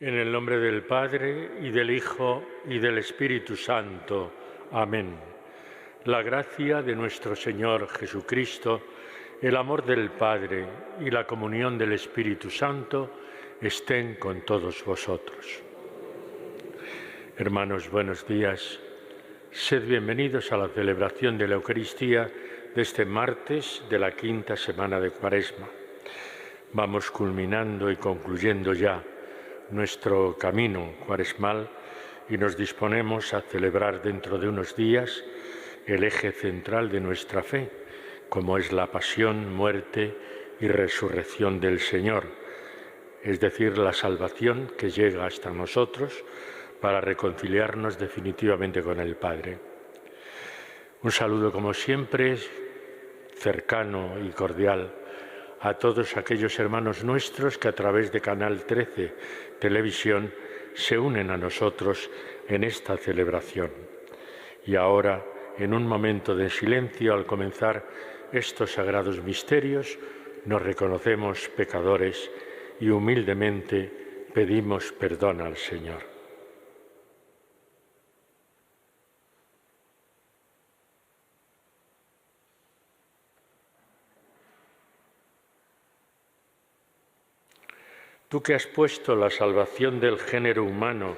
En el nombre del Padre, y del Hijo, y del Espíritu Santo. Amén. La gracia de nuestro Señor Jesucristo, el amor del Padre y la comunión del Espíritu Santo estén con todos vosotros. Hermanos, buenos días. Sed bienvenidos a la celebración de la Eucaristía de este martes de la quinta semana de Cuaresma. Vamos culminando y concluyendo ya nuestro camino cuaresmal y nos disponemos a celebrar dentro de unos días el eje central de nuestra fe, como es la pasión, muerte y resurrección del Señor, es decir, la salvación que llega hasta nosotros para reconciliarnos definitivamente con el Padre. Un saludo, como siempre, cercano y cordial a todos aquellos hermanos nuestros que a través de Canal 13 Televisión se unen a nosotros en esta celebración. Y ahora, en un momento de silencio, al comenzar estos sagrados misterios, nos reconocemos pecadores y humildemente pedimos perdón al Señor. Tú que has puesto la salvación del género humano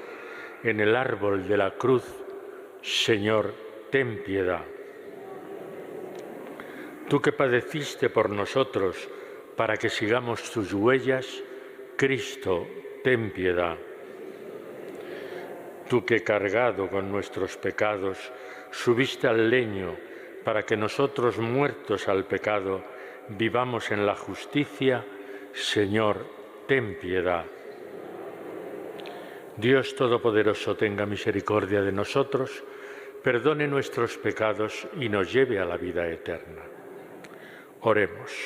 en el árbol de la cruz, Señor, ten piedad. Tú que padeciste por nosotros para que sigamos tus huellas, Cristo, ten piedad. Tú que cargado con nuestros pecados subiste al leño para que nosotros, muertos al pecado, vivamos en la justicia, Señor, ten piedad. Dios Todopoderoso tenga misericordia de nosotros, perdone nuestros pecados y nos lleve a la vida eterna. Oremos.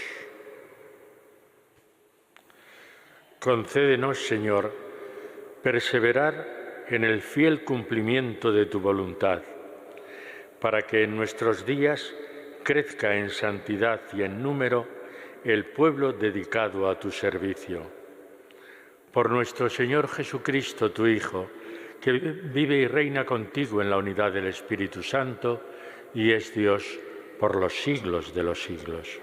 Concédenos, Señor, perseverar en el fiel cumplimiento de tu voluntad, para que en nuestros días crezca en santidad y en número el pueblo dedicado a tu servicio. Por nuestro Señor Jesucristo, tu Hijo, que vive y reina contigo en la unidad del Espíritu Santo y es Dios por los siglos de los siglos.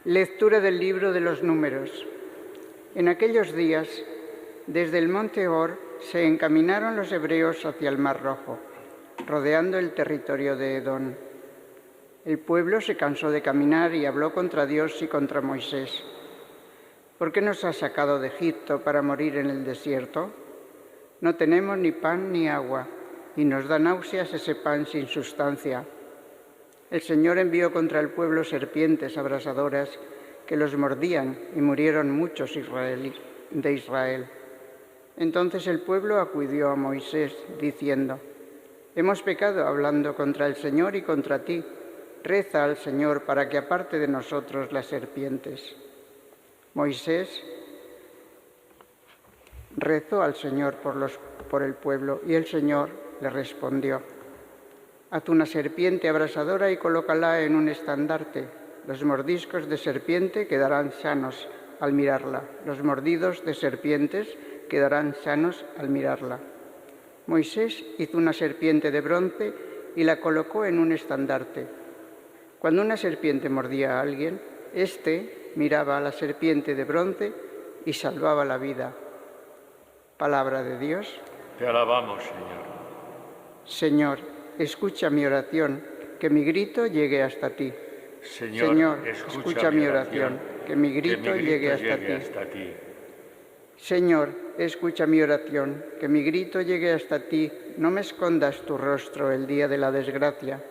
Lectura del libro de los Números. En aquellos días, desde el monte Hor, se encaminaron los hebreos hacia el Mar Rojo, rodeando el territorio de Edom. El pueblo se cansó de caminar y habló contra Dios y contra Moisés. ¿Por qué nos has sacado de Egipto para morir en el desierto? No tenemos ni pan ni agua, y nos da náuseas ese pan sin sustancia. El Señor envió contra el pueblo serpientes abrasadoras que los mordían y murieron muchos de Israel. Entonces el pueblo acudió a Moisés diciendo: hemos pecado hablando contra el Señor y contra ti. Reza al Señor para que aparte de nosotros las serpientes. Moisés rezó al Señor por el pueblo y el Señor le respondió: haz una serpiente abrasadora y colócala en un estandarte. Los mordiscos de serpiente quedarán sanos al mirarla. Los mordidos de serpientes quedarán sanos al mirarla. Moisés hizo una serpiente de bronce y la colocó en un estandarte. Cuando una serpiente mordía a alguien, éste miraba a la serpiente de bronce y salvaba la vida. Palabra de Dios. Te alabamos, Señor. Señor, escucha mi oración, que mi grito llegue hasta ti. Señor, escucha mi oración, que mi grito llegue hasta ti. Señor, escucha mi oración, que mi grito llegue hasta ti. No me escondas tu rostro el día de la desgracia.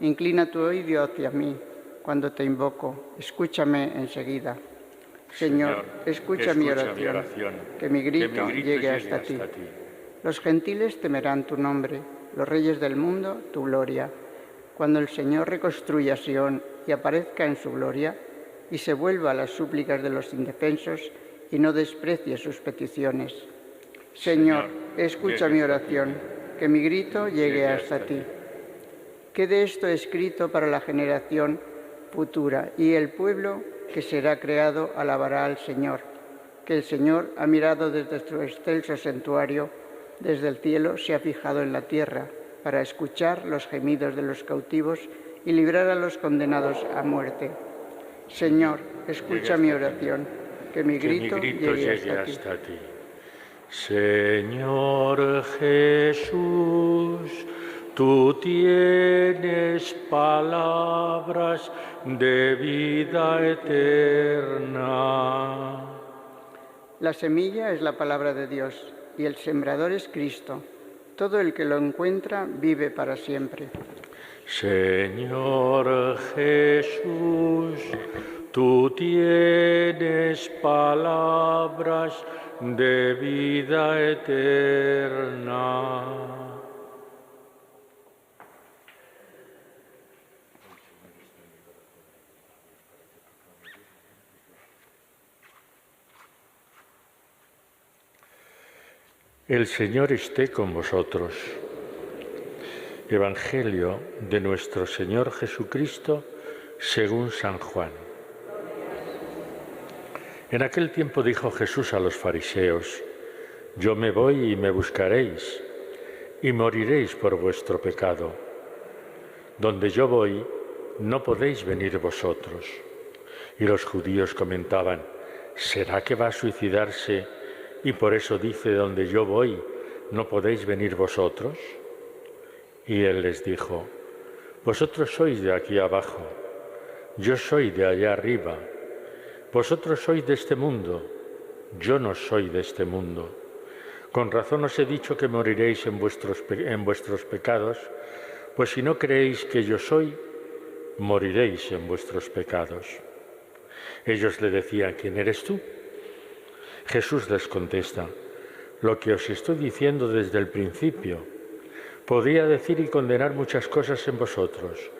Inclina tu oído hacia mí cuando te invoco. Escúchame enseguida. Señor, escucha mi oración, que mi grito llegue hasta ti. Los gentiles temerán tu nombre, los reyes del mundo tu gloria. Cuando el Señor reconstruya Sión y aparezca en su gloria, y se vuelva a las súplicas de los indefensos, y no desprecie sus peticiones. Señor, escucha mi oración, que mi grito llegue hasta ti. Quede esto escrito para la generación futura, y el pueblo que será creado alabará al Señor, que el Señor ha mirado desde su excelso santuario, desde el cielo se ha fijado en la tierra, para escuchar los gemidos de los cautivos y librar a los condenados a muerte. Señor, escucha mi oración, que mi grito llegue hasta ti. Señor Jesús, tú tienes palabras de vida eterna. La semilla es la palabra de Dios y el sembrador es Cristo. Todo el que lo encuentra vive para siempre. Señor Jesús, tú tienes palabras de vida eterna. El Señor esté con vosotros. Evangelio de nuestro Señor Jesucristo según San Juan. En aquel tiempo dijo Jesús a los fariseos: Yo me voy y me buscaréis, y moriréis por vuestro pecado. Donde yo voy, no podéis venir vosotros. Y los judíos comentaban: ¿Será que va a suicidarse y por eso dice: donde yo voy, no podéis venir vosotros? Y él les dijo: Vosotros sois de aquí abajo, yo soy de allá arriba. Vosotros sois de este mundo, yo no soy de este mundo. Con razón os he dicho que moriréis en vuestros pecados, pues si no creéis que yo soy, moriréis en vuestros pecados. Ellos le decían: ¿Quién eres tú? Jesús les contesta: Lo que os estoy diciendo desde el principio. Podría decir y condenar muchas cosas en vosotros,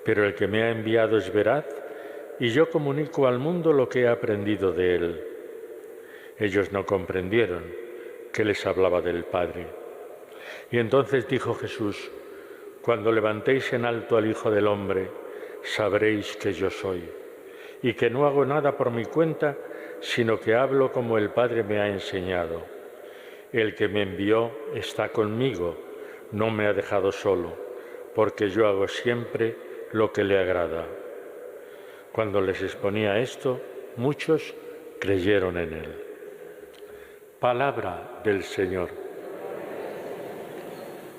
pero el que me ha enviado es veraz, y yo comunico al mundo lo que he aprendido de él. Ellos no comprendieron que les hablaba del Padre. Y entonces dijo Jesús: Cuando levantéis en alto al Hijo del Hombre, sabréis que yo soy, y que no hago nada por mi cuenta, sino que hablo como el Padre me ha enseñado. El que me envió está conmigo, no me ha dejado solo, porque yo hago siempre lo que le agrada. Cuando les exponía esto, muchos creyeron en él. Palabra del Señor.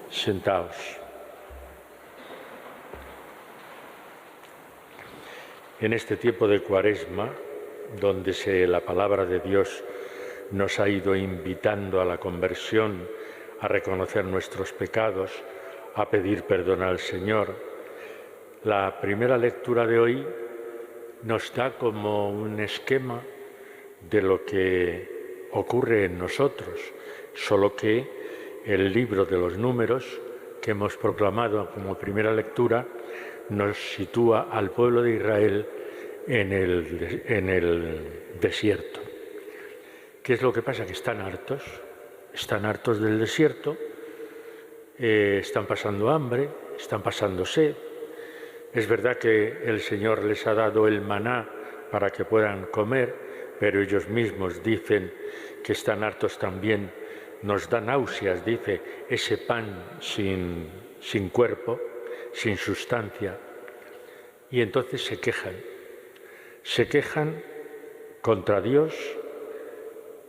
Sentaos. En este tiempo de Cuaresma, donde la palabra de Dios nos ha ido invitando a la conversión, a reconocer nuestros pecados, a pedir perdón al Señor, la primera lectura de hoy nos da como un esquema de lo que ocurre en nosotros, solo que el libro de los Números, que hemos proclamado como primera lectura, nos sitúa al pueblo de Israel en el desierto. ¿Qué es lo que pasa? Que están hartos del desierto, están pasando hambre, están pasando sed. Es verdad que el Señor les ha dado el maná para que puedan comer, pero ellos mismos dicen que están hartos también. Nos da náuseas, dice, ese pan sin cuerpo, sin sustancia. Y entonces se quejan contra Dios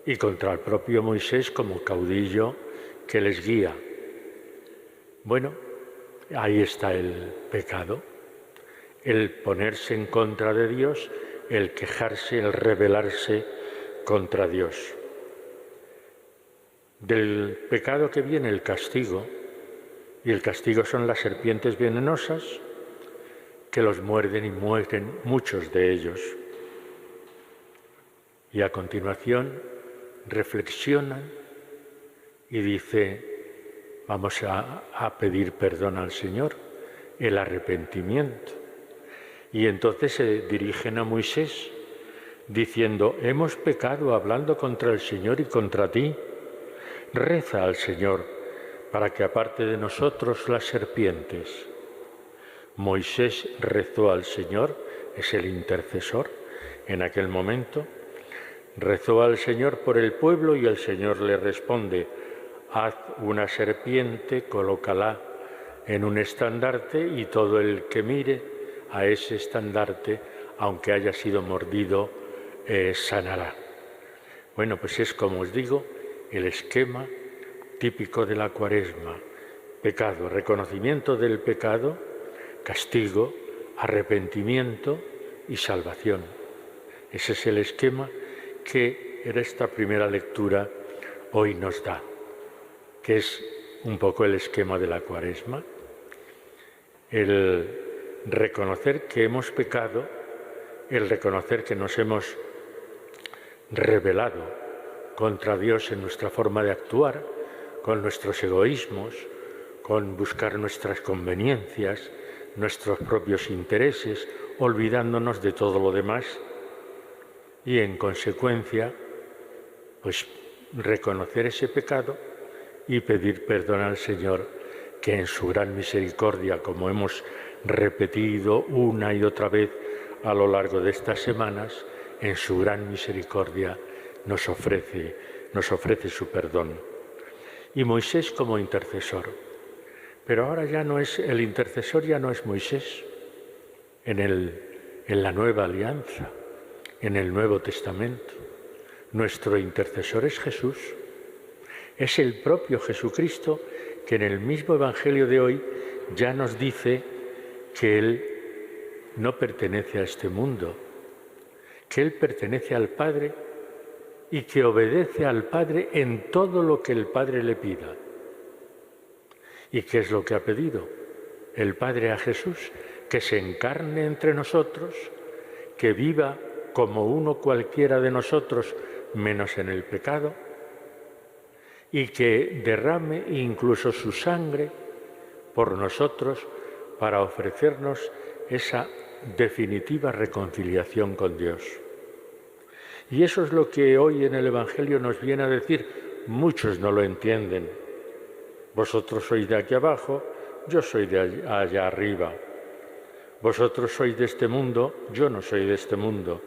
y contra el propio Moisés como caudillo que les guía. Bueno, ahí está el pecado, el ponerse en contra de Dios, el quejarse, el rebelarse contra Dios. Del pecado que viene el castigo, y el castigo son las serpientes venenosas que los muerden y mueren muchos de ellos. Y a continuación reflexionan y dice: vamos a pedir perdón al Señor, el arrepentimiento. Y entonces se dirigen a Moisés diciendo: hemos pecado hablando contra el Señor y contra ti. Reza al Señor para que aparte de nosotros las serpientes. Moisés rezó al Señor, es el intercesor en aquel momento, rezó al Señor por el pueblo y el Señor le responde: haz una serpiente, colócala en un estandarte y todo el que mire a ese estandarte, aunque haya sido mordido, sanará. Bueno, pues es, como os digo, el esquema típico de la Cuaresma: pecado, reconocimiento del pecado, castigo, arrepentimiento y salvación. Ese es el esquema que en esta primera lectura hoy nos da, que es un poco el esquema de la Cuaresma. El reconocer que hemos pecado, el reconocer que nos hemos rebelado contra Dios en nuestra forma de actuar, con nuestros egoísmos, con buscar nuestras conveniencias, nuestros propios intereses, olvidándonos de todo lo demás y, en consecuencia, pues reconocer ese pecado y pedir perdón al Señor, que en su gran misericordia, como hemos repetido una y otra vez a lo largo de estas semanas, en su gran misericordia nos ofrece su perdón. Y Moisés como intercesor. Pero ahora ya no es, el intercesor ya no es Moisés en la nueva alianza, en el Nuevo Testamento. Nuestro intercesor es Jesús. Es el propio Jesucristo que en el mismo Evangelio de hoy ya nos dice que Él no pertenece a este mundo, que Él pertenece al Padre y que obedece al Padre en todo lo que el Padre le pida. ¿Y qué es lo que ha pedido el Padre a Jesús? Que se encarne entre nosotros, que viva como uno cualquiera de nosotros, menos en el pecado, y que derrame incluso su sangre por nosotros para ofrecernos esa definitiva reconciliación con Dios. Y eso es lo que hoy en el Evangelio nos viene a decir. Muchos no lo entienden. Vosotros sois de aquí abajo, yo soy de allá arriba. Vosotros sois de este mundo, yo no soy de este mundo.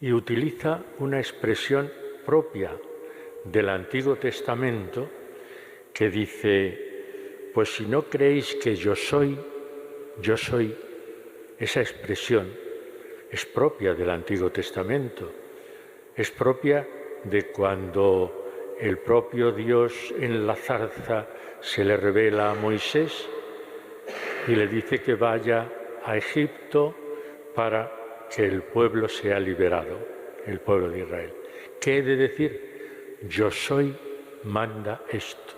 Y utiliza una expresión propia del Antiguo Testamento que dice: pues si no creéis que yo soy, esa expresión es propia del Antiguo Testamento, es propia de cuando el propio Dios en la zarza se le revela a Moisés y le dice que vaya a Egipto para que el pueblo sea liberado, el pueblo de Israel. ¿Qué he de decir? Yo soy manda esto.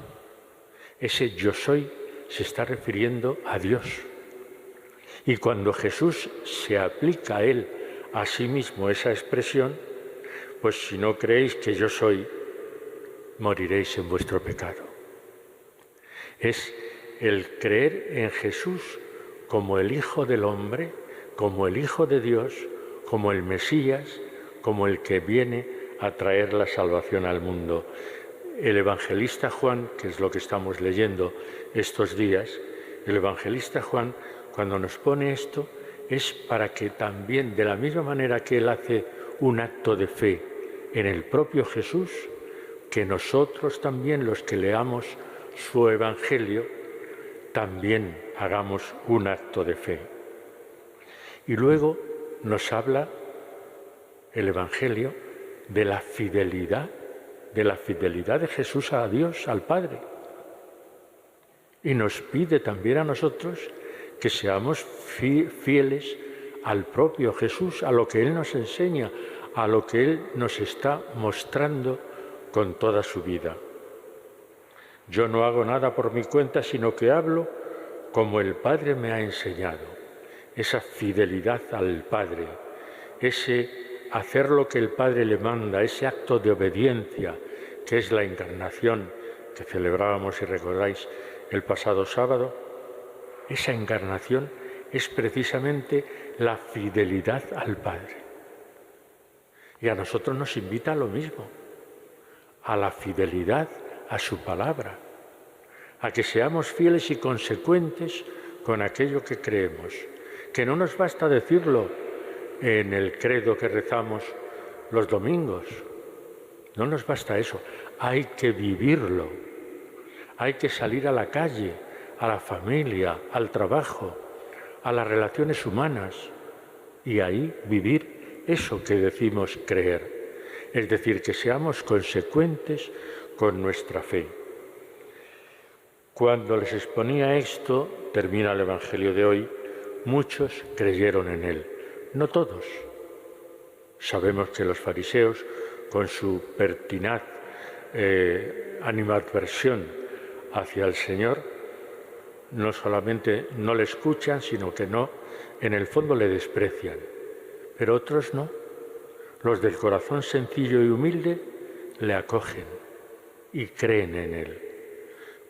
Ese yo soy se está refiriendo a Dios. Y cuando Jesús se aplica a Él, a sí mismo, esa expresión, pues si no creéis que yo soy, moriréis en vuestro pecado. Es el creer en Jesús como el Hijo del Hombre, como el Hijo de Dios, como el Mesías, como el que viene a traer la salvación al mundo. El evangelista Juan, que es lo que estamos leyendo estos días, el evangelista Juan, cuando nos pone esto, es para que también, de la misma manera que él hace un acto de fe en el propio Jesús, que nosotros también, los que leamos su Evangelio, también hagamos un acto de fe. Y luego nos habla el Evangelio de la fidelidad de Jesús a Dios, al Padre. Y nos pide también a nosotros que seamos fieles al propio Jesús, a lo que Él nos enseña, a lo que Él nos está mostrando con toda su vida. Yo no hago nada por mi cuenta, sino que hablo como el Padre me ha enseñado. Esa fidelidad al Padre, ese hacer lo que el Padre le manda, ese acto de obediencia, que es la encarnación que celebrábamos, si recordáis, el pasado sábado. Esa encarnación es precisamente la fidelidad al Padre. Y a nosotros nos invita a lo mismo, a la fidelidad a su palabra, a que seamos fieles y consecuentes con aquello que creemos, que no nos basta decirlo en el credo que rezamos los domingos, no nos basta eso, hay que vivirlo, hay que salir a la calle, a la familia, al trabajo, a las relaciones humanas y ahí vivir eso que decimos creer, es decir, que seamos consecuentes con nuestra fe. Cuando les exponía esto, termina el Evangelio de hoy, muchos creyeron en él, no todos. Sabemos que los fariseos, con su pertinaz animadversión hacia el Señor, no solamente no le escuchan, sino que no, en el fondo le desprecian. Pero otros no. Los del corazón sencillo y humilde le acogen y creen en él.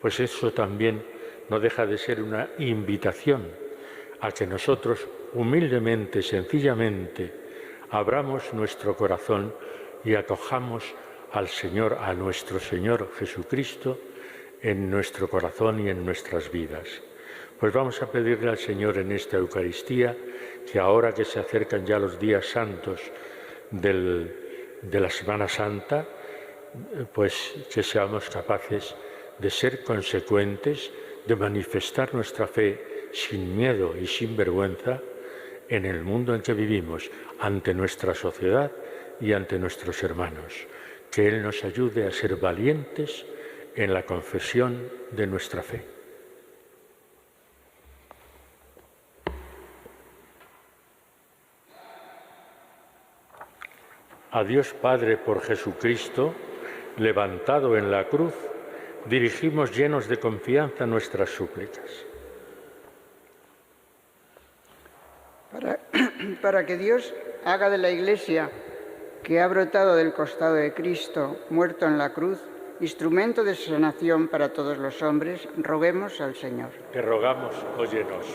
Pues eso también no deja de ser una invitación a que nosotros humildemente, sencillamente, abramos nuestro corazón y acojamos al Señor, a nuestro Señor Jesucristo, en nuestro corazón y en nuestras vidas. Pues vamos a pedirle al Señor en esta Eucaristía que ahora que se acercan ya los días santos de la Semana Santa, pues que seamos capaces de ser consecuentes, de manifestar nuestra fe sin miedo y sin vergüenza en el mundo en que vivimos, ante nuestra sociedad y ante nuestros hermanos. Que Él nos ayude a ser valientes en la confesión de nuestra fe. A Dios Padre por Jesucristo, levantado en la cruz, dirigimos llenos de confianza nuestras súplicas. Para que Dios haga de la Iglesia, que ha brotado del costado de Cristo, muerto en la cruz, instrumento de sanación para todos los hombres, roguemos al Señor. Te rogamos, óyenos.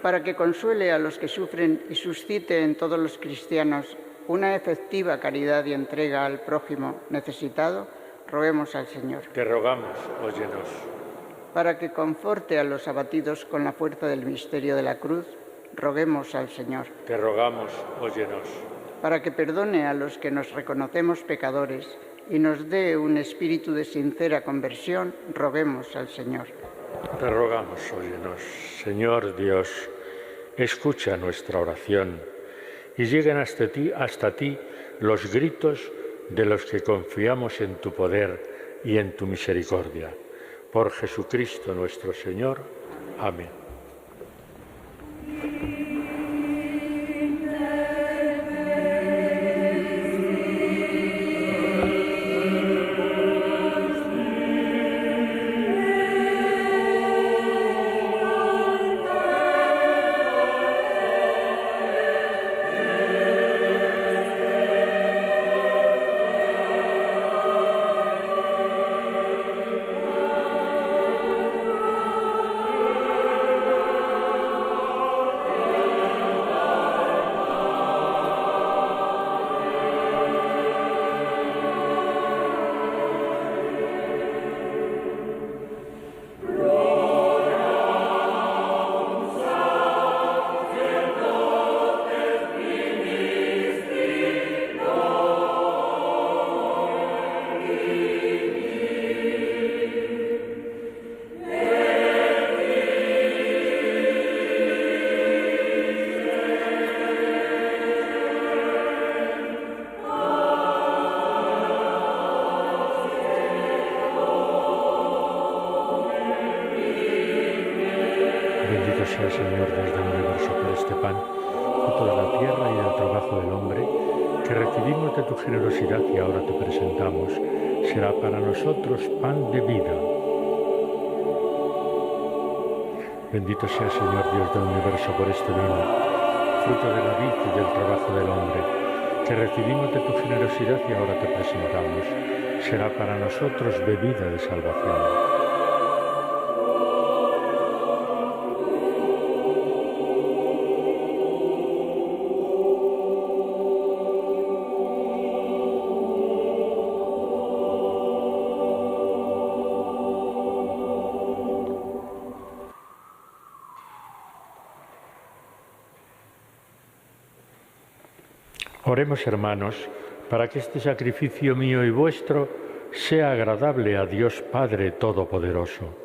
Para que consuele a los que sufren y suscite en todos los cristianos una efectiva caridad y entrega al prójimo necesitado, roguemos al Señor. Te rogamos, óyenos. Para que conforte a los abatidos con la fuerza del misterio de la cruz, roguemos al Señor. Te rogamos, óyenos. Para que perdone a los que nos reconocemos pecadores y nos dé un espíritu de sincera conversión, roguemos al Señor. Te rogamos, óyenos. Señor Dios, escucha nuestra oración y lleguen hasta ti los gritos de los que confiamos en tu poder y en tu misericordia. Por Jesucristo nuestro Señor. Amén. Bendito sea el Señor Dios del universo por este pan, fruto de la tierra y del trabajo del hombre, que recibimos de tu generosidad y ahora te presentamos. Será para nosotros pan de vida. Bendito sea el Señor Dios del universo por este vino, fruto de la vid y del trabajo del hombre, que recibimos de tu generosidad y ahora te presentamos. Será para nosotros bebida de salvación. Oremos, hermanos, para que este sacrificio mío y vuestro sea agradable a Dios Padre Todopoderoso.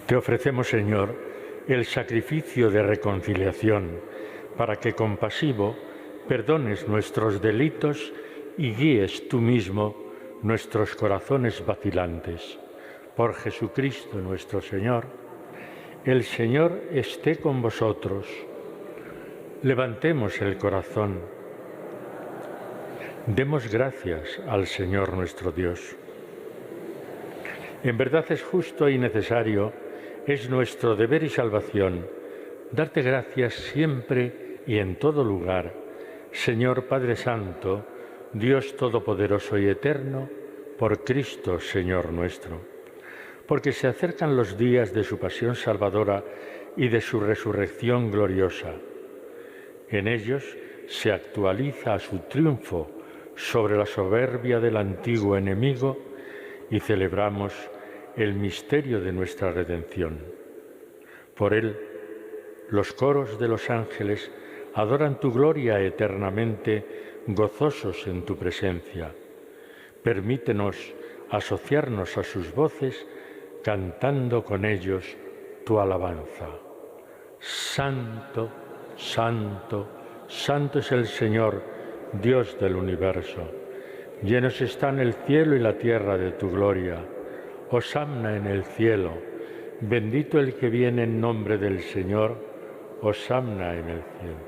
Te ofrecemos, Señor, el sacrificio de reconciliación, para que compasivo perdones nuestros delitos y guíes tú mismo nuestros corazones vacilantes. Por Jesucristo nuestro Señor. El Señor esté con vosotros. Levantemos el corazón. Demos gracias al Señor nuestro Dios. En verdad es justo y necesario, es nuestro deber y salvación, darte gracias siempre y en todo lugar, Señor Padre Santo, Dios Todopoderoso y Eterno, por Cristo, Señor nuestro. Porque se acercan los días de su pasión salvadora y de su resurrección gloriosa. En ellos se actualiza su triunfo sobre la soberbia del antiguo enemigo y celebramos el misterio de nuestra redención. Por él, los coros de los ángeles adoran tu gloria eternamente, gozosos en tu presencia. Permítenos asociarnos a sus voces, cantando con ellos tu alabanza. Santo, santo, santo es el Señor, Dios del universo. Llenos están el cielo y la tierra de tu gloria. Hosanna en el cielo. Bendito el que viene en nombre del Señor. Hosanna en el cielo.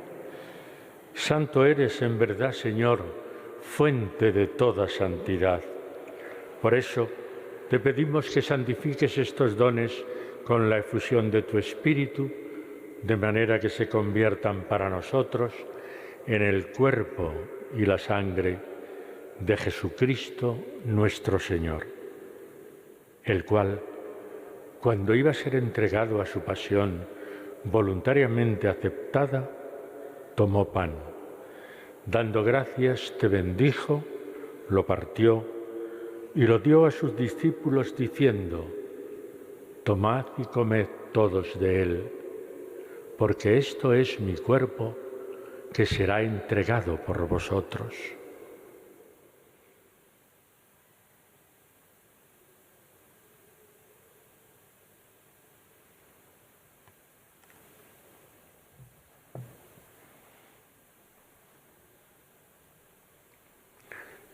Santo eres en verdad, Señor, fuente de toda santidad. Por eso, te pedimos que santifiques estos dones con la efusión de tu Espíritu, de manera que se conviertan para nosotros en el cuerpo y la sangre de Jesucristo nuestro Señor, el cual, cuando iba a ser entregado a su pasión voluntariamente aceptada, tomó pan. Dando gracias, te bendijo, lo partió y lo dio a sus discípulos diciendo: tomad y comed todos de él, porque esto es mi cuerpo que será entregado por vosotros.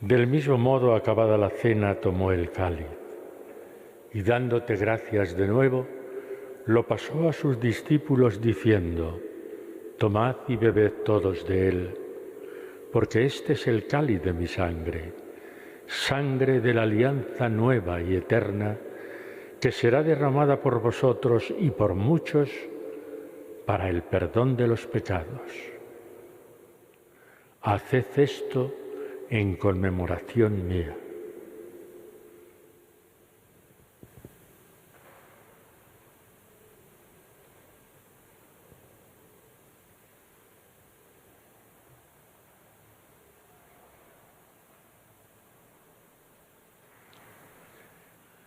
Del mismo modo, acabada la cena, tomó el cáliz y, dándote gracias de nuevo, lo pasó a sus discípulos diciendo: tomad y bebed todos de él, porque este es el cáliz de mi sangre, sangre de la alianza nueva y eterna, que será derramada por vosotros y por muchos para el perdón de los pecados. Haced esto en conmemoración mía.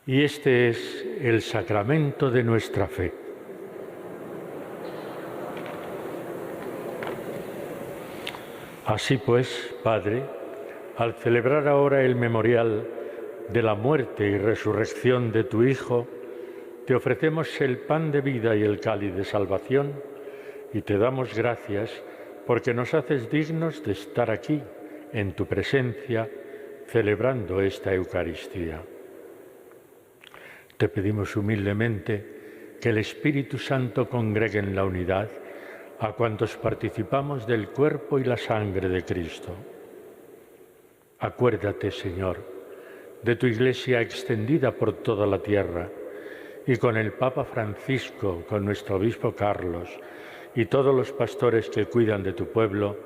Y este es el sacramento de nuestra fe. Así pues, Padre, al celebrar ahora el memorial de la muerte y resurrección de tu Hijo, te ofrecemos el pan de vida y el cáliz de salvación y te damos gracias porque nos haces dignos de estar aquí, en tu presencia, celebrando esta Eucaristía. Te pedimos humildemente que el Espíritu Santo congregue en la unidad a cuantos participamos del cuerpo y la sangre de Cristo. Acuérdate, Señor, de tu Iglesia extendida por toda la tierra y con el Papa Francisco, con nuestro Obispo Carlos y todos los pastores que cuidan de tu pueblo,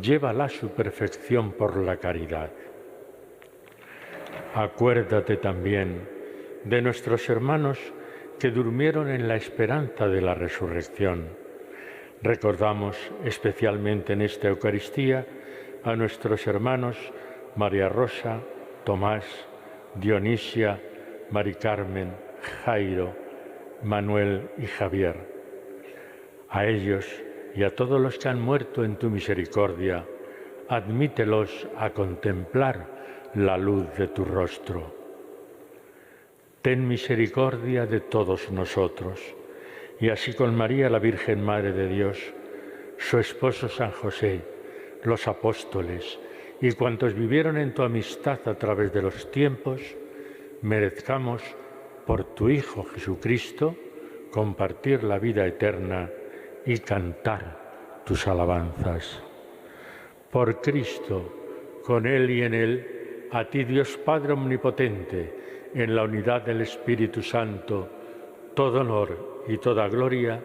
llévala a su perfección por la caridad. Acuérdate también de nuestros hermanos que durmieron en la esperanza de la resurrección. Recordamos especialmente en esta Eucaristía a nuestros hermanos María Rosa, Tomás, Dionisia, Mari Carmen, Jairo, Manuel y Javier. A ellos y a todos los que han muerto en tu misericordia, admítelos a contemplar la luz de tu rostro. Ten misericordia de todos nosotros, y así con María, la Virgen Madre de Dios, su esposo San José, los apóstoles y cuantos vivieron en tu amistad a través de los tiempos, merezcamos por tu Hijo Jesucristo compartir la vida eterna y cantar tus alabanzas. Por Cristo, con Él y en Él, a ti Dios Padre Omnipotente, en la unidad del Espíritu Santo, todo honor y toda gloria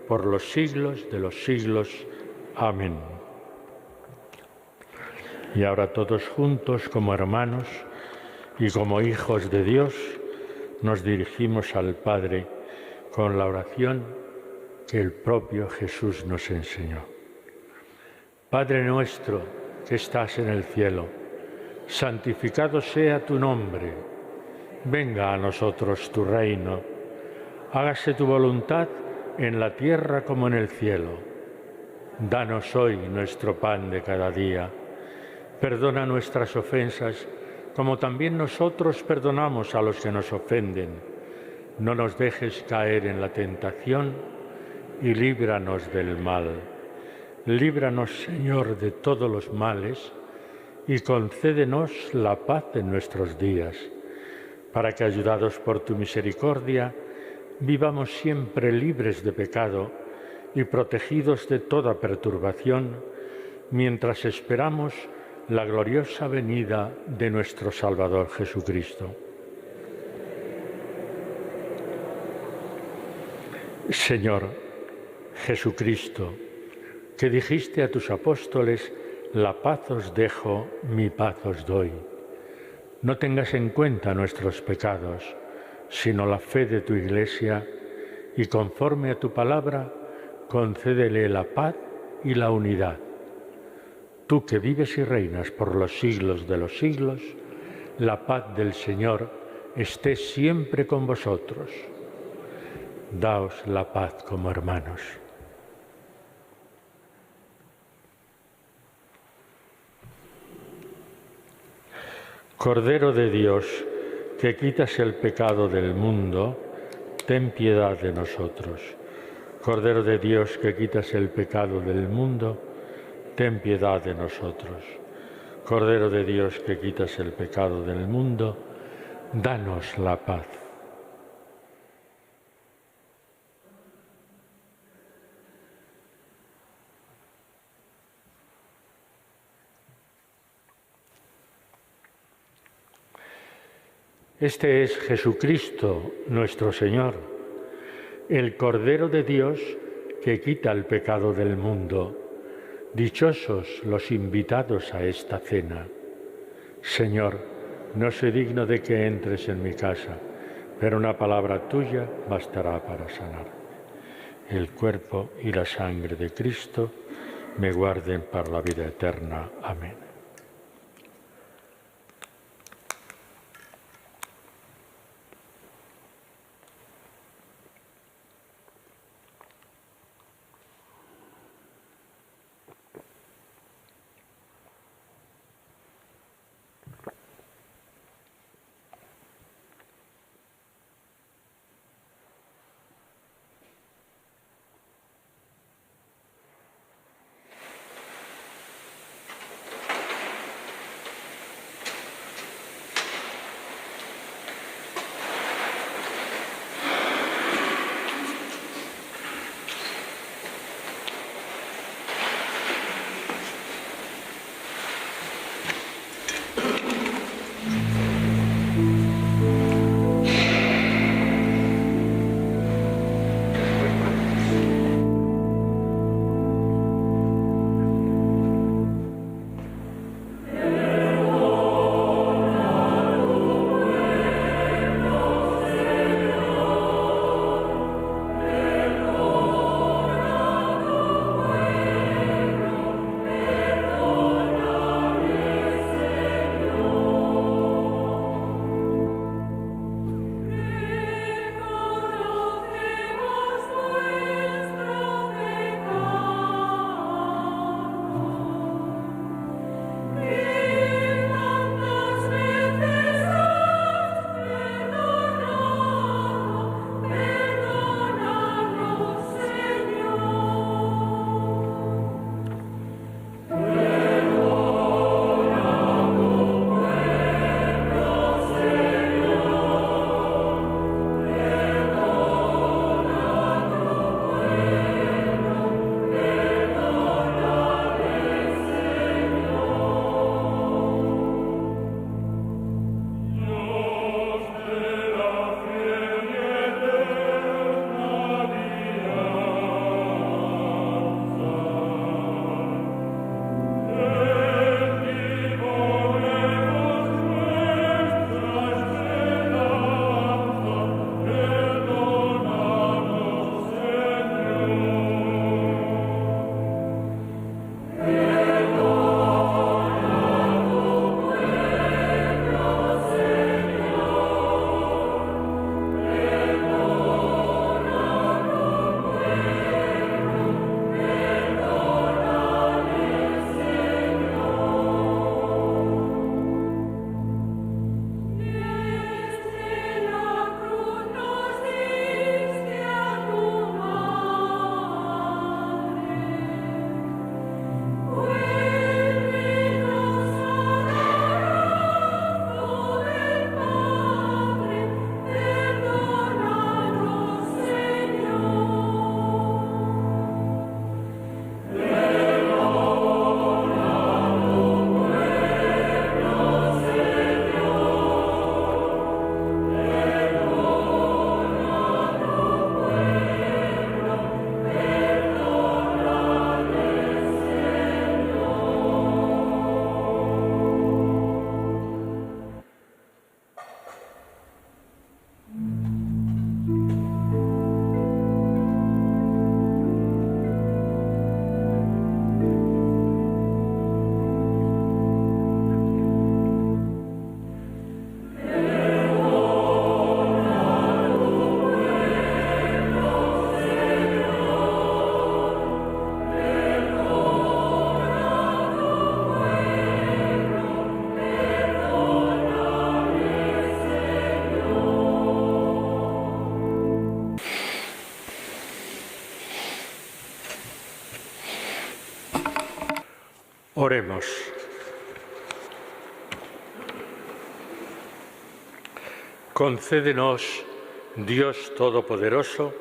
por los siglos de los siglos. Amén. Y ahora todos juntos como hermanos y como hijos de Dios nos dirigimos al Padre con la oración que el propio Jesús nos enseñó. Padre nuestro que estás en el cielo, santificado sea tu nombre. Venga a nosotros tu reino. Hágase tu voluntad en la tierra como en el cielo. Danos hoy nuestro pan de cada día. Perdona nuestras ofensas, como también nosotros perdonamos a los que nos ofenden. No nos dejes caer en la tentación y líbranos del mal. Líbranos, Señor, de todos los males y concédenos la paz en nuestros días, para que, ayudados por tu misericordia, vivamos siempre libres de pecado y protegidos de toda perturbación, mientras esperamos la gloriosa venida de nuestro Salvador Jesucristo. Señor Jesucristo, que dijiste a tus apóstoles, la paz os dejo, mi paz os doy. No tengas en cuenta nuestros pecados, sino la fe de tu Iglesia, y conforme a tu palabra, concédele la paz y la unidad. Tú que vives y reinas por los siglos de los siglos, la paz del Señor esté siempre con vosotros. Daos la paz como hermanos. Cordero de Dios, que quitas el pecado del mundo, ten piedad de nosotros. Cordero de Dios, que quitas el pecado del mundo, ten piedad de nosotros. Cordero de Dios, que quitas el pecado del mundo, danos la paz. Este es Jesucristo, nuestro Señor, el Cordero de Dios que quita el pecado del mundo. Dichosos los invitados a esta cena. Señor, no soy digno de que entres en mi casa, pero una palabra tuya bastará para sanar. El cuerpo y la sangre de Cristo me guarden para la vida eterna. Amén. Oremos. Concédenos, Dios Todopoderoso,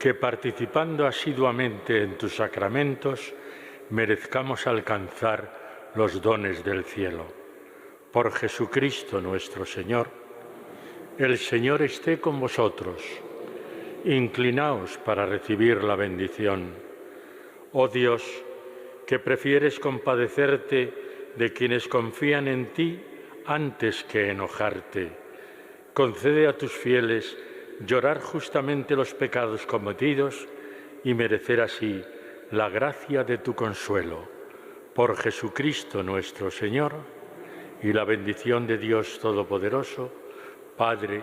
que participando asiduamente en tus sacramentos, merezcamos alcanzar los dones del cielo. Por Jesucristo nuestro Señor. El Señor esté con vosotros. Inclinaos para recibir la bendición. Oh Dios, que prefieres compadecerte de quienes confían en ti antes que enojarte, concede a tus fieles llorar justamente los pecados cometidos y merecer así la gracia de tu consuelo. Por Jesucristo nuestro Señor, y la bendición de Dios Todopoderoso, Padre,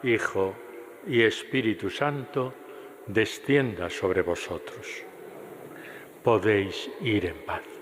Hijo y Espíritu Santo, descienda sobre vosotros. Podéis ir en paz.